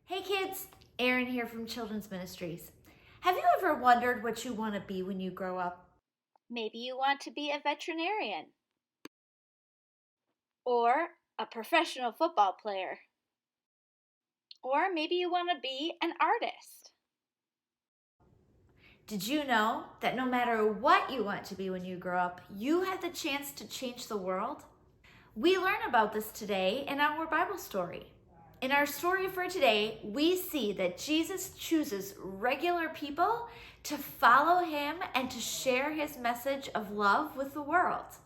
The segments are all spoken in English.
Hey kids, Erin here from Children's Ministries. Have you ever wondered what you want to be when you grow up? Maybe you want to be a veterinarian or a professional football player, or maybe you want to be an artist. Did you know that no matter what you want to be when you grow up, you have the chance to change the world? We learn about this today in our Bible story. In our story for today, we see that Jesus chooses regular people to follow him and to share his message of love with the world.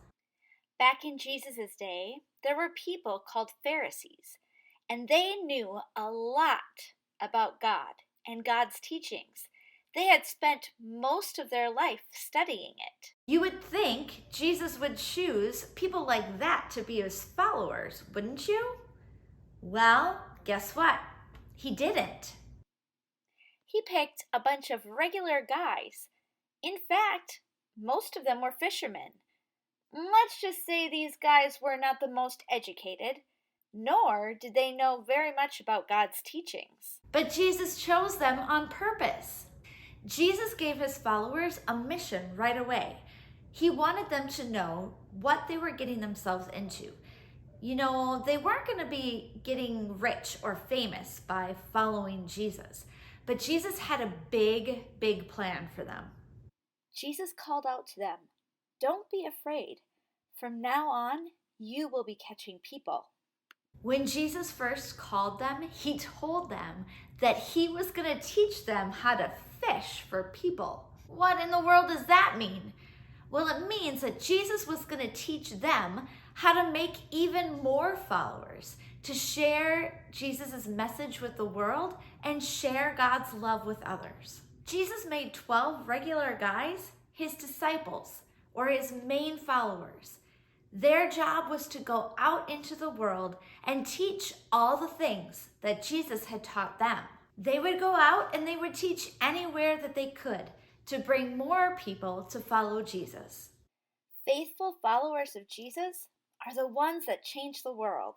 Back in Jesus' day, there were people called Pharisees, and they knew a lot about God and God's teachings. They had spent most of their life studying it. You would think Jesus would choose people like that to be his followers, wouldn't you? Well, guess what? He didn't. He picked a bunch of regular guys. In fact, most of them were fishermen. Let's just say these guys were not the most educated, nor did they know very much about God's teachings. But Jesus chose them on purpose. Jesus gave his followers a mission right away. He wanted them to know what they were getting themselves into. You know, they weren't going to be getting rich or famous by following Jesus, but Jesus had a big plan for them. Jesus called out to them, "Don't be afraid. From now on, you will be catching people." When Jesus first called them, he told them that he was going to teach them how to fish for people. What in the world does that mean? Well, it means that Jesus was going to teach them how to make even more followers, to share Jesus' message with the world and share God's love with others. Jesus made 12 regular guys his disciples, or his main followers. Their job was to go out into the world and teach all the things that Jesus had taught them. They would go out and they would teach anywhere that they could to bring more people to follow Jesus. Faithful followers of Jesus are the ones that change the world.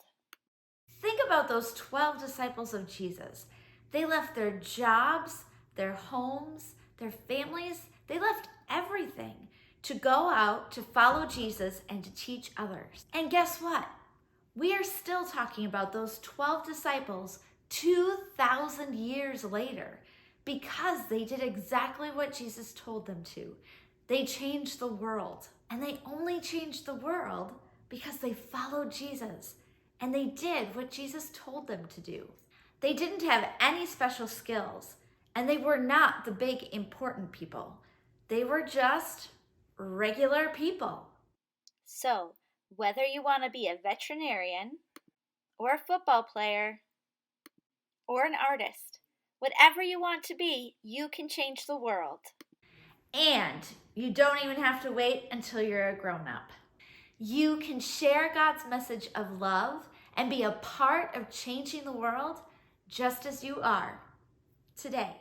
Think about those 12 disciples of Jesus. They left their jobs, their homes, their families. They left everything to go out to follow Jesus and to teach others. And guess what? We are still talking about those 12 disciples 2,000 years later because they did exactly what Jesus told them to. They changed the world. And they only changed the world because they followed Jesus and they did what Jesus told them to do. They didn't have any special skills and they were not the big important people. They were just regular people. So, whether you want to be a veterinarian, or a football player, or an artist, whatever you want to be, you can change the world. And you don't even have to wait until you're a grown up. You can share God's message of love and be a part of changing the world just as you are today.